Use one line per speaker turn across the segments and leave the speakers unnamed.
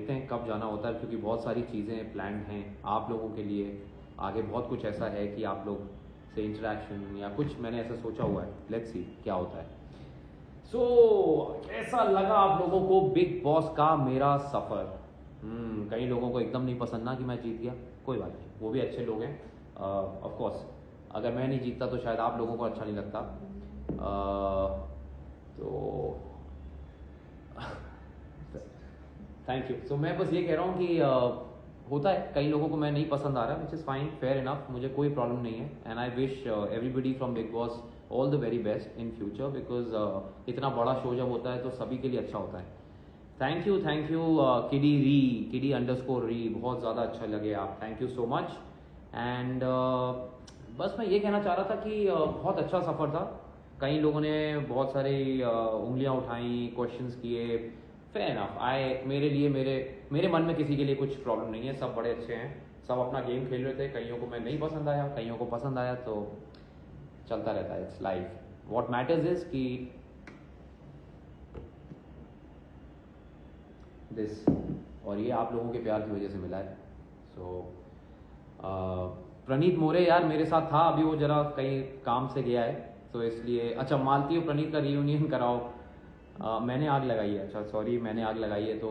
देखते हैं कब जाना होता है, क्योंकि बहुत सारी चीज़ें प्लान्ड हैं आप लोगों के लिए। आगे बहुत कुछ ऐसा है कि आप लोग से इंटरेक्शन या कुछ मैंने ऐसा सोचा हुआ है। लेट्स सी क्या होता है। सो कैसा लगा आप लोगों को बिग बॉस का मेरा सफ़र? कई लोगों को एकदम नहीं पसंद ना कि मैं जीत गया। कोई बात नहीं, वो भी अच्छे लोग हैं। ऑफ कोर्स अगर मैं नहीं जीतता तो शायद आप लोगों को अच्छा नहीं लगता। तो थैंक यू। सो मैं बस ये कह रहा हूँ कि होता है कई लोगों को मैं नहीं पसंद आ रहा, which is fine, fair enough, मुझे कोई प्रॉब्लम नहीं है। And I wish everybody from big boss all the very best in future, because इतना बड़ा शो जब होता है तो सभी के लिए अच्छा होता है। थैंक यू किडी अंडरस्कोर री, बहुत ज़्यादा अच्छा लगे आप, thank you so much. And बस मैं ये कहना चाह रहा था कि बहुत अच्छा सफ़र था। कई लोगों ने बहुत सारी उंगलियां उठाई, क्वेश्चंस किए, फेयर इनफ। मेरे लिए मेरे मन में किसी के लिए कुछ प्रॉब्लम नहीं है, सब बड़े अच्छे हैं, सब अपना गेम खेल रहे थे। कईयों को मैं नहीं पसंद आया, कईयों को पसंद आया, तो चलता रहता है, it's life. What matters is कि दिस, और ये आप लोगों के प्यार की वजह से मिला है। सो प्रणीत मोरे यार मेरे साथ था, अभी वो जरा कहीं काम से गया है तो इसलिए। अच्छा, मालती और प्रणीत का रियूनियन कराओ। मैंने आग लगाई है, अच्छा सॉरी, मैंने आग लगाई है, तो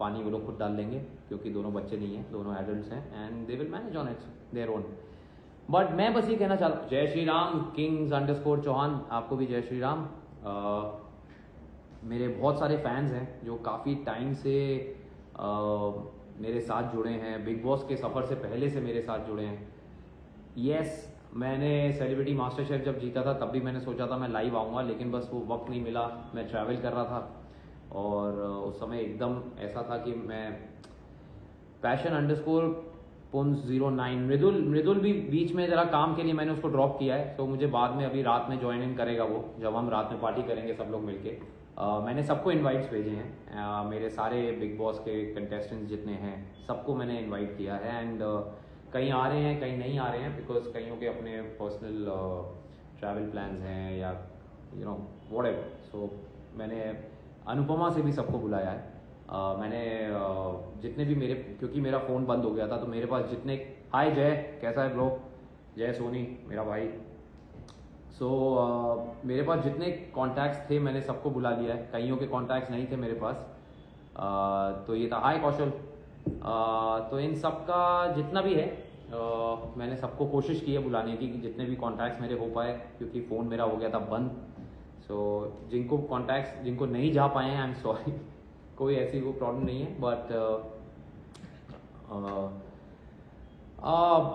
पानी वो लोग खुद डाल देंगे क्योंकि दोनों बच्चे नहीं हैं, दोनों एडल्ट्स हैं, and they will manage on it's their own. But मैं बस ये कहना चाहता हूँ, जय श्री राम किंग्स अंडरस्कोर चौहान, आपको भी जय श्री राम। मेरे बहुत सारे फैंस हैं जो काफ़ी टाइम से मेरे साथ जुड़े हैं, बिग बॉस के सफ़र से पहले से मेरे साथ जुड़े हैं। यस, मैंने सेलिब्रिटी मास्टर शेफ जब जीता था तब भी मैंने सोचा था मैं लाइव आऊँगा, लेकिन बस वो वक्त नहीं मिला, मैं ट्रैवल कर रहा था। और उस समय एकदम ऐसा था कि मैं पैशन अंडरस्कोर पुंस 09 मृदुल भी बीच में ज़रा काम के लिए मैंने उसको ड्रॉप किया है, तो मुझे बाद में अभी रात में ज्वाइन इन करेगा वो, जब हम रात में पार्टी करेंगे सब लोग मिलके। मैंने सबको इनवाइट्स भेजे हैं, मेरे सारे बिग बॉस के कंटेस्टेंट्स जितने हैं सबको मैंने इनवाइट किया है। एंड कहीं आ रहे हैं, कहीं नहीं आ रहे हैं, बिकॉज कईयों के अपने पर्सनल ट्रैवल प्लान्स हैं या यू नो व्हाटएवर। सो मैंने अनुपमा से भी सबको बुलाया है। मैंने जितने भी मेरे, क्योंकि मेरा फ़ोन बंद हो गया था, तो मेरे पास जितने, हाय जय, कैसा है ब्रो, जय सोनी मेरा भाई। सो मेरे पास जितने कॉन्टैक्ट्स थे मैंने सबको बुला लिया है, कईयों के कॉन्टैक्ट्स नहीं थे मेरे पास। तो ये था, हाय कौशल। तो इन सब का जितना भी है मैंने सबको कोशिश की है बुलाने की, कि जितने भी कॉन्टैक्ट्स मेरे हो पाए, क्योंकि फ़ोन मेरा हो गया था बंद। सो जिनको कॉन्टैक्ट्स, जिनको नहीं जा पाए हैं, आई एम सॉरी, कोई ऐसी वो प्रॉब्लम नहीं है। बट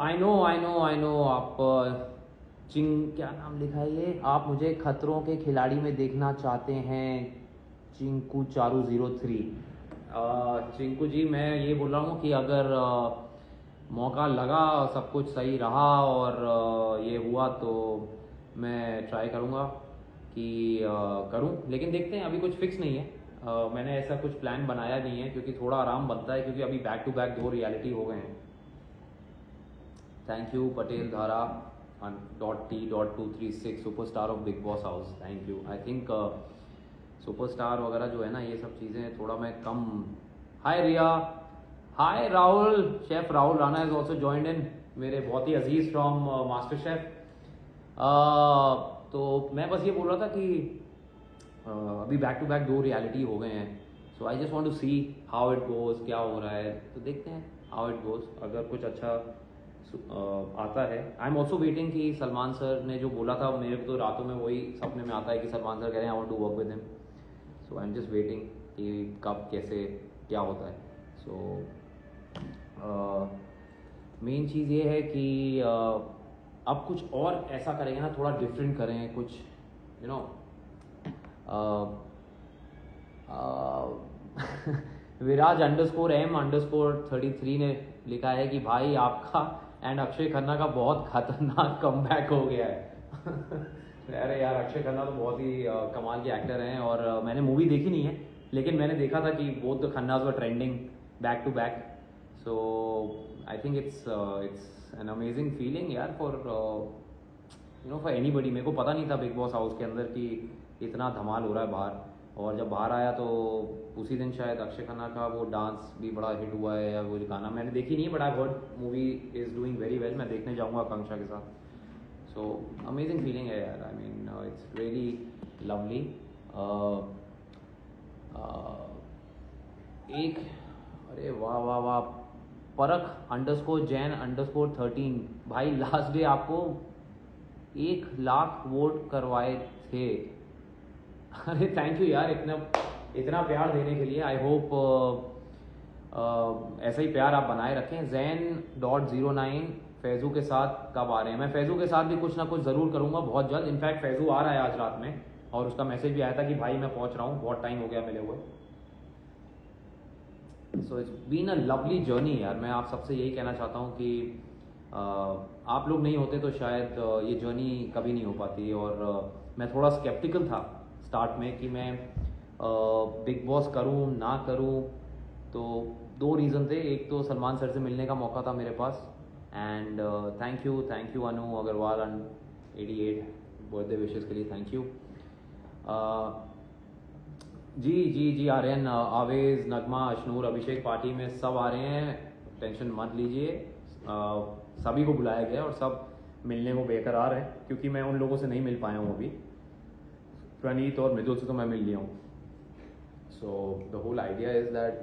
आई नो आप क्या नाम लिखा है ये, आप मुझे खतरों के खिलाड़ी में देखना चाहते हैं, चिंकू चारू 03। चिंकू जी, मैं ये बोल रहा हूँ कि अगर मौका लगा, सब कुछ सही रहा और ये हुआ तो मैं ट्राई करूँगा कि करूँ, लेकिन देखते हैं, अभी कुछ फिक्स नहीं है। मैंने ऐसा कुछ प्लान बनाया नहीं है, क्योंकि थोड़ा आराम बनता है, क्योंकि अभी बैक टू बैक 2 रियलिटी हो गए हैं। Thank you Patel Dhara .T.236 superstar of Bigg Boss house, thank you. I think superstar वगैरह जो है ना, ये सब चीज़ें थोड़ा मैं कम। Hi Riya, hi Rahul, chef Rahul Rana is also joined in, मेरे बहुत ही अजीज फ्रॉम मास्टर शेफ। तो मैं बस ये बोल रहा था कि अभी बैक टू बैक 2 रियलिटी हो गए हैं, so I just want to see how it goes, क्या हो रहा है, तो देखते हैं हाउ इट गोज़। अगर कुछ अच्छा आता है, आई एम ऑल्सो वेटिंग कि सलमान सर ने जो बोला था, मेरे को तो रातों में वही सपने में आता है कि सलमान सर कह रहे हैं I want to work with him. So I am just waiting कि कब कैसे क्या होता है। सो मेन चीज़ ये है कि अब कुछ और ऐसा करेंगे ना, थोड़ा डिफरेंट करें कुछ, यू नो। विराज _M_33 ने लिखा है कि भाई आपका एंड अक्षय खन्ना का बहुत खतरनाक कमबैक हो गया है। अरे यार, अक्षय खन्ना तो बहुत ही कमाल के एक्टर हैं, और मैंने मूवी देखी नहीं है, लेकिन मैंने देखा था कि both the Khannas were trending back to back. So I think it's an amazing feeling यार, for you know, for anybody. मेरे को पता नहीं था बिग बॉस हाउस के अंदर कि इतना धमाल हो रहा है बाहर। और जब बाहर आया तो उसी दिन शायद अक्षय खन्ना का वो डांस भी बड़ा हिट हुआ है, या वो गाना मैंने देखी नहीं है, but I heard movie is doing very well. मैं देखने जाऊँगा आकांक्षा के साथ। सो अमेजिंग फीलिंग है यार, I mean it's really lovely. एक, अरे वाह वाह वाह, परख_जैन_13 भाई, लास्ट डे आपको 1 लाख वोट करवाए थे। अरे थैंक यू यार, इतना इतना प्यार देने के लिए। आई होप ऐसा ही प्यार आप बनाए रखें। Zen.09 फैज़ू के साथ कब आ रहे हैं? मैं फैज़ू के साथ भी कुछ ना कुछ ज़रूर करूँगा बहुत जल्द। इनफैक्ट फैज़ू आ रहा है आज रात में, और उसका मैसेज भी आया था कि भाई मैं पहुँच रहा हूँ, बहुत टाइम हो गया मिले हुए। So it's been a lovely journey यार। मैं आप सबसे यही कहना चाहता हूँ कि आप लोग नहीं होते तो शायद ये जर्नी कभी नहीं हो पाती। और मैं थोड़ा स्केप्टिकल था स्टार्ट में कि मैं बिग बॉस करूँ ना करूँ। तो 2 रीज़न थे। एक तो सलमान सर से मिलने का मौका था मेरे पास, and thank you Anu Agarwal and 88 birthday wishes के लिए थैंक यू। जी आर्यन, आवेज, नगमा, अशनूर, अभिषेक पार्टी में सब आ रहे हैं, टेंशन मत लीजिए। सभी को बुलाया गया और सब मिलने को बेकरार है, क्योंकि मैं उन लोगों से नहीं मिल पाया हूँ अभी। प्रणीत और मृदुल से तो मैं मिल लिया हूँ। So the whole idea is that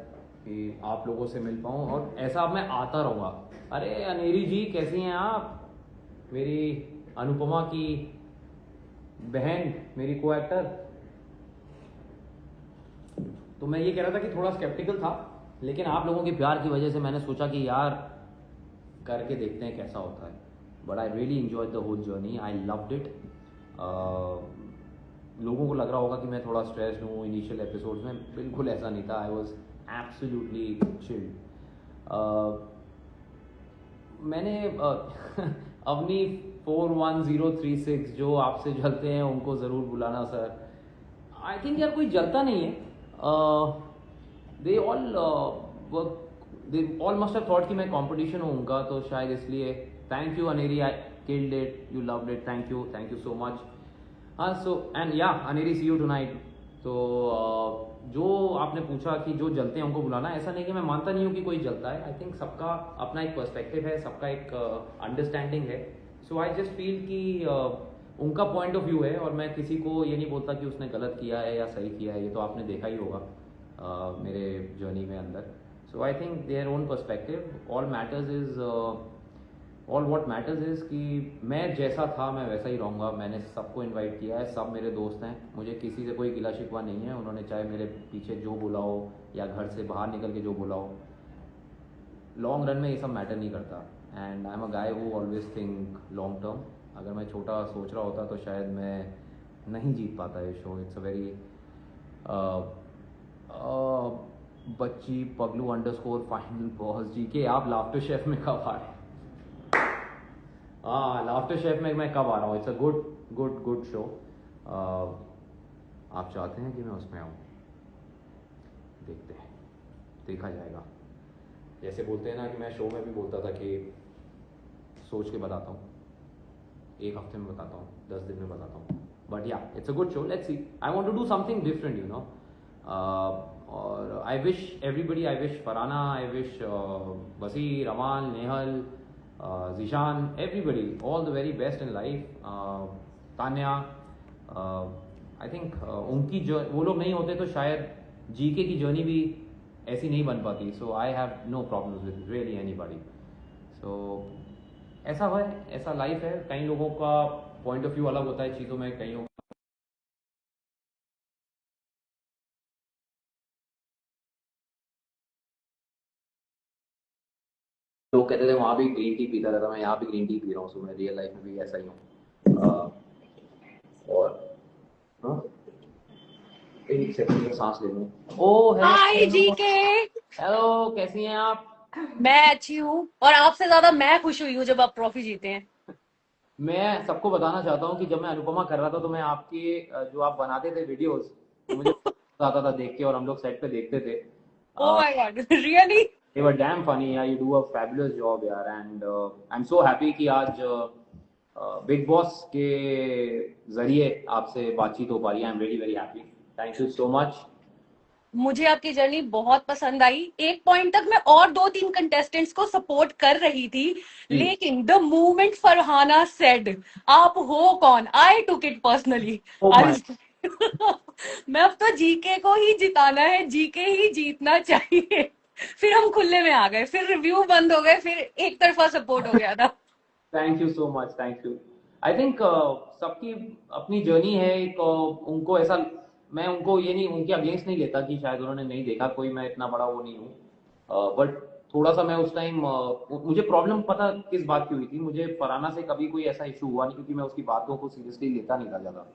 कि आप लोगों से मिल पाऊँ, और ऐसा अब मैं आता रहूँगा। अरे अनेरी जी कैसी हैं आप? मेरी अनुपमा की बहन, मेरी को एक्टर। तो मैं ये कह रहा था कि थोड़ा स्केप्टिकल था, लेकिन आप लोगों के प्यार की वजह से मैंने सोचा कि यार करके देखते हैं कैसा होता है। But I really enjoyed the whole journey, I loved it. लोगों को लग रहा होगा कि मैं थोड़ा स्ट्रेस्ड हूँ इनिशियल एपिसोड्स में, बिल्कुल ऐसा नहीं था। I was absolutely chilled. मैंने अवनी 41036 जो आपसे जलते हैं उनको ज़रूर बुलाना सर। आई थिंक यार कोई जलता नहीं है। They all must have thought कि मैं कंपटीशन हूँ उनका, तो शायद इसलिए। Thank you Aneri, I killed it, you loved it, thank you so much. हाँ, सो एंड या अनेरी, सी यू टुनाइट। तो जो आपने पूछा कि जो जलते हैं उनको बुलाना, ऐसा नहीं कि मैं मानता नहीं हूँ कि कोई जलता है। आई थिंक सबका अपना एक पर्सपेक्टिव है, सबका एक अंडरस्टैंडिंग है। सो आई जस्ट फील कि उनका पॉइंट ऑफ व्यू है, और मैं किसी को ये नहीं बोलता कि उसने गलत किया है या सही किया है। ये तो आपने देखा ही होगा मेरे जर्नी में अंदर। So I think their own perspective. All what matters is कि मैं जैसा था मैं वैसा ही रहूँगा। मैंने सबको इनवाइट किया है, सब मेरे दोस्त हैं, मुझे किसी से कोई गिला शिकवा नहीं है। उन्होंने चाहे मेरे पीछे जो बोला हो या घर से बाहर निकल के जो बोला हो, लॉन्ग रन में ये सब मैटर नहीं करता। And I am a guy who always think long term. अगर मैं छोटा सोच रहा होता तो शायद मैं नहीं जीत पाता ये शो। इट्स अ वेरी बच्ची पगलू _फाइनल बॉस जी के आप लाफ्टर शेफ में कब आ रहे हैं? हाँ, लाफ्टर शेफ में मैं कब आ रहा हूँ? It's a good show. आप चाहते हैं कि मैं उसमें आऊँ? देखते हैं, देखा जाएगा। जैसे बोलते हैं ना कि मैं शो में भी बोलता था कि सोच के बताता हूँ, 1 हफ्ते में बताता हूँ, 10 दिन में बताता हूँ। But yeah, it's a good show, let's see. I want to do something different, you know. और I wish everybody, I wish Farana, I wish Wasir, Aman, Nehal, Zeeshan, everybody all the very best in life. Tanya, I think उनकी जो वो लोग नहीं होते तो शायद GK की जर्नी भी ऐसी नहीं बन पाती। So I have no problems with really anybody. सो ऐसा है, ऐसा लाइफ है। कई लोगों का पॉइंट ऑफ व्यू अलग होता है चीज़ों में, कई लोग कहते थे वहाँ भी ग्रीन टी पीता रहता, मैं यहाँ भी ग्रीन टी पी रहा हूँ। सो मैं रियल लाइफ में भी ऐसा ही हूँ। और हाँ, एक सेकंड में सांस ले लूँ। ओ
हाय जी के।
हेलो, कैसी हैं आप?
मैं अच्छी हूँ, और आपसे ज्यादा मैं खुश हुई हूँ जब आप ट्रॉफी जीते हैं।
मैं सबको बताना चाहता हूँ कि जब मैं अनुपमा कर रहा था तो मैं आपके जो आप बनाते थे वीडियोस, तो मुझे मजा आता था देख के, और हम लोग सेट पे देखते थे।
Oh my God, really?
They were damn funny. Yeah, you do a fabulous job, यार. And I'm so happy कि आज बिग बॉस के जरिए आपसे बातचीत हो पा रही है। आई am very very happy. Thank you so much.
मुझे आपकी जर्नी बहुत पसंद आई। एक पॉइंट तक मैं और दो तीन कंटेस्टेंट्स को सपोर्ट कर रही थी,
जी।
लेकिन द मोमेंट फरहाना सेड आप हो कौन, I took it personally.
Oh my.
I मैं अब तो जीके को ही जिताना है, जीके ही जीतना चाहिए। फिर हम खुले में आ गए, फिर रिव्यू बंद हो गए, फिर एक तरफा सपोर्ट हो गया था।
Thank you so much, thank you. I think सबकी अपनी जर्नी है एक, उनको ऐसा, मैं उनको ये नहीं, उनके अगेंस्ट नहीं लेता कि शायद उन्होंने नहीं देखा कोई, मैं इतना बड़ा वो नहीं हूँ। बट थोड़ा सा मैं उस टाइम, मुझे प्रॉब्लम पता किस बात की हुई थी, मुझे फरहाना से कभी कोई ऐसा इशू हुआ नहीं, क्योंकि मैं उसकी बातों को सीरियसली लेता नहीं था ज़्यादा।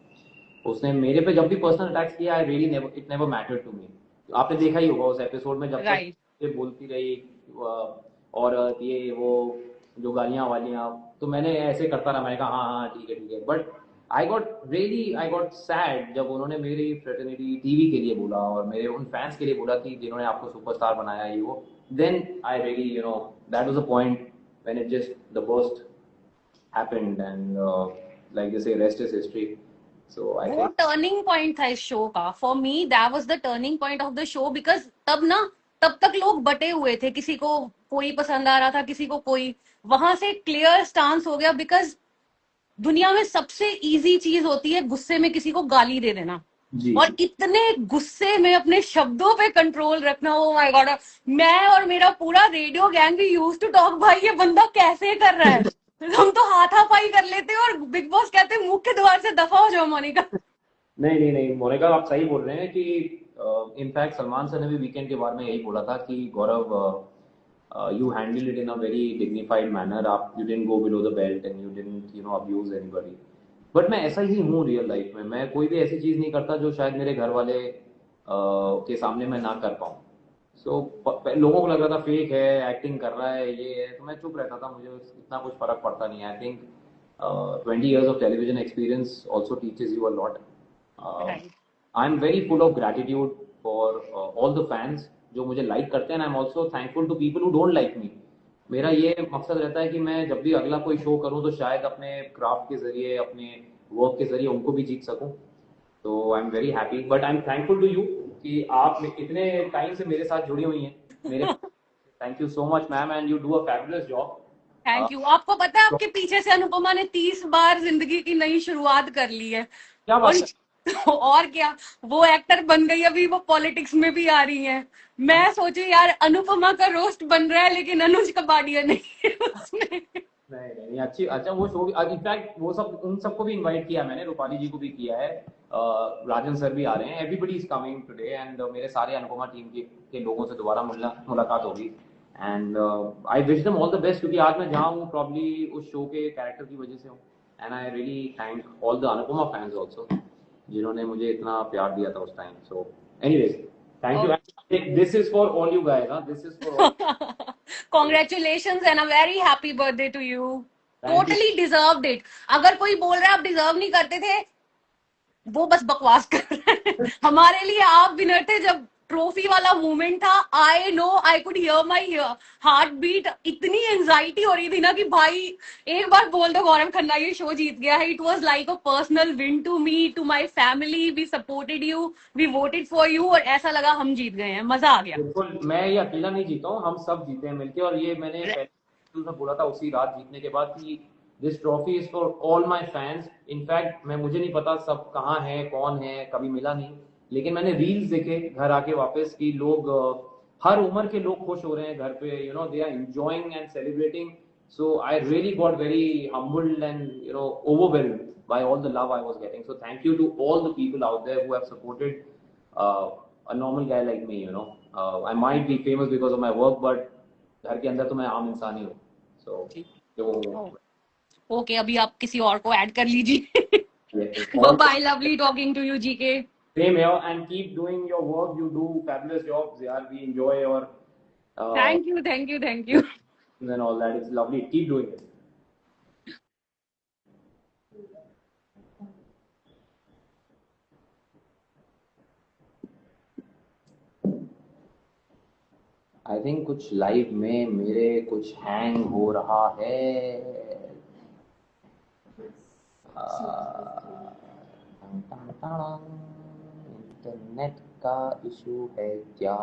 उसने मेरे पे जब भी पर्सनल अटैक्स किया, I really never, it never mattered to me. आपने देखा ही होगा उस एपिसोड में, जब तक
राइट।
ये बोलती रही औरत ये वो, जो गालियां वालियां, तो मैंने ऐसे करता रहा, मैंने कहा हाँ हाँ ठीक है ठीक है। बट आई गॉट सैड जब उन्होंने मेरी फ्रेटर्निटी टीवी के लिए बोला और मेरे उन फैंस के लिए बोला कि जिन्होंने आपको सुपरस्टार बनाया ये वो, then I really that was a point when it just the burst happened, and like they say, rest is history. So I
वो
think
टर्निंग पॉइंट था इस शो का। For me that was the turning point of the show, because तब ना, तब तक लोग बटे हुए थे, किसी को कोई पसंद आ रहा था, किसी को कोई। वहां से क्लियर स्टांस हो गया, बिकॉज दुनिया में सबसे इजी चीज होती है गुस्से में किसी को गाली दे देना,
जी
और
जी।
इतने गुस्से में अपने शब्दों पे कंट्रोल रखना। ओ माय गॉड, मैं और मेरा पूरा रेडियो गैंग भी यूज टू टॉक, भाई ये बंदा कैसे कर रहा है। हम तो हाथापाई कर लेते और बिग बॉस कहते मुख्य द्वार से दफा हो जाओ मोनिका।
नहीं नहीं नहीं मोनिका, आप सही बोल रहे हैं कि इनफैक्ट सलमान सर ने भी वीकेंड के बारे में यही बोला था कि Gaurav, you handle it in a very dignified manner, आप you didn't go below the belt and you didn't abuse anybody. But मैं ऐसा ही हूँ रियल लाइफ में, मैं कोई भी ऐसी चीज नहीं करता जो शायद मेरे घर वाले के सामने मैं ना कर पाऊँ। सो लोगों को लग रहा था फेक है, एक्टिंग कर रहा है, ये है, तो मैं चुप रहता था, मुझे इतना कुछ फर्क पड़ता नहीं है। I think 20 years of television experience also teaches you a lot.
Right.
I'm very full of gratitude for all the fans जो मुझे लाइक करते हैं, I am also thankful to people who don't like me. मेरा ये मकसद रहता है कि मैं जब भी अगला कोई शो करूं तो शायद अपने क्राफ्ट के जरिए, अपने वर्क के जरिए उनको भी जीत सकूं। तो I am very happy, but I am thankful to you कि आप इतने टाइम से मेरे साथ जुड़ी हुई हैं मेरे। Thank you so much ma'am, and you do a fabulous job.
Thank you. आपको पता है आपके पीछे से अनुपमा ने 30 बार जिंदगी की नई शुरुआत कर ली है।
क्या
और
बात है।
और क्या, वो एक्टर बन गई, अभी वो पॉलिटिक्स में भी आ रही है। मैं सोचू यार अनुपमा का रोस्ट बन रहा है, लेकिन अनुज कपाडिया नहीं है उसमें।
नहीं नहीं नहीं, अच्छी, अच्छा वो शो भी, इनफैक्ट वो सब, उन सबको भी इनवाइट किया मैंने, रूपाली जी को भी किया है, राजन सर भी आ रहे हैं, everybody is coming today, and मेरे सारे अनुपमा टीम के लोगों से दोबारा मुलाकात होगी। And I wish them all the best, क्योंकि आज मैं जहाँ हूँ प्रॉब्ली उस शो के कैरेक्टर की वजह से हूँ। And I really thank all the Anupama fans also, जिन्होंने मुझे इतना प्यार दिया था उस टाइम। सो एनीवेज, थैंक
और
you. This is for all you guys, this is for all.
Congratulation and a very happy birthday to you.
Thank you.
Totally deserved it. अगर कोई बोल रहा है आप डिजर्व नहीं करते थे, वो बस बकवास कर रहे हैं। हमारे लिए आप विनर थे। जब ट्रॉफी वाला मोमेंट था, I know I could hear my heart beat. इतनी एंजाइटी हो रही थी ना कि भाई एक बार बोल दो गौरव खन्ना ये शो जीत गया है। It was like a personal win to me, to my family. We supported you, we voted for you, और ऐसा लगा हम जीत गए हैं, मजा आ गया।
बिल्कुल, मैं ये अकेला नहीं जीता हूँ, हम सब जीते हैं मिलके, और ये मैंने पहले में बोला था उसी रात जीतने के बाद कि this trophy is for all my fans. In fact मैं, मुझे नहीं पता सब कहाँ है, कौन है, कभी मिला नहीं, लेकिन मैंने रील्स देखे घर आके वापस कि लोग, हर उम्र के लोग खुश हो रहे हैं घर पे, they are enjoying and celebrating. So I really got very humbled and overwhelmed by all the love I was getting. So thank you to all the people out there who have supported uh, a normal guy like me. I might be famous because of my work, but घर के अंदर तो मैं आम इंसान ही हूँ। So जो
okay, अभी आप किसी और को ऐड कर लीजिए।
all
bye, lovely talking to you GK.
same here, and keep doing your work. You do fabulous jobs, यार, we enjoy your uh,
thank you, thank you, thank you.
and all that. It's lovely. Keep doing it. I think कुछ live में मेरे कुछ hang हो रहा है। Internet का issue है क्या?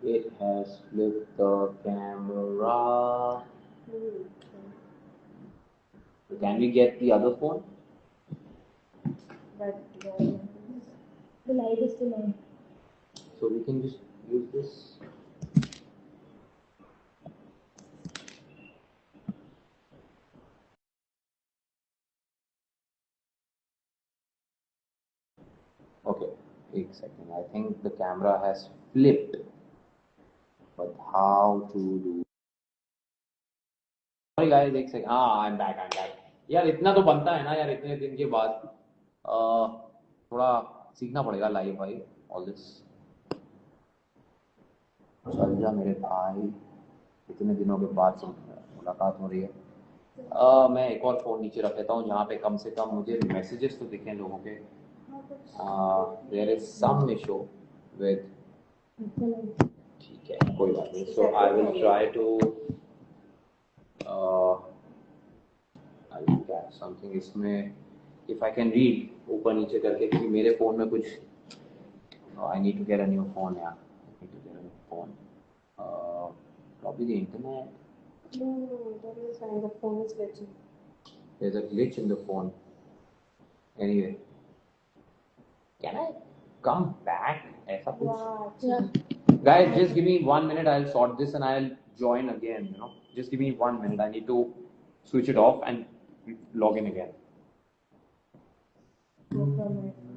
It has flipped the camera. Can we get the other phone?
The light is still on.
So we can just use this. Okay, एक second. I think the camera has flipped. But how to do? Sorry guys, एक second. हाँ, I'm back. यार इतना तो बनता है ना यार, इतने दिन के बाद थोड़ा सीखना पड़ेगा लाइव भाई. All this. चल जा मेरे भाई, इतने दिनों के बाद मुलाकात हो रही है. मैं एक और फ़ोन नीचे रख लेता हूँ जहाँ पे कम से कम मुझे मैसेजेस तो दिखें लोगों के. There is some issue with. ठीक है, कोई बात नहीं. So I will try to I will get something इसमें, इफ आई कैन रीड ऊपर नीचे करके, क्योंकि मेरे फ़ोन में कुछ I need to get a new phone यार. I need to get a new phone. Probably the internet.
No, that is fine. The phone is glitching.
There's a glitch in the phone. Anyway, can I come back? ऐसा कुछ?
Yeah.
Guys, just give me 1 minute. I'll sort this and I'll join again. You know, just give me 1 minute. I need to switch it off and log in again.
No problem.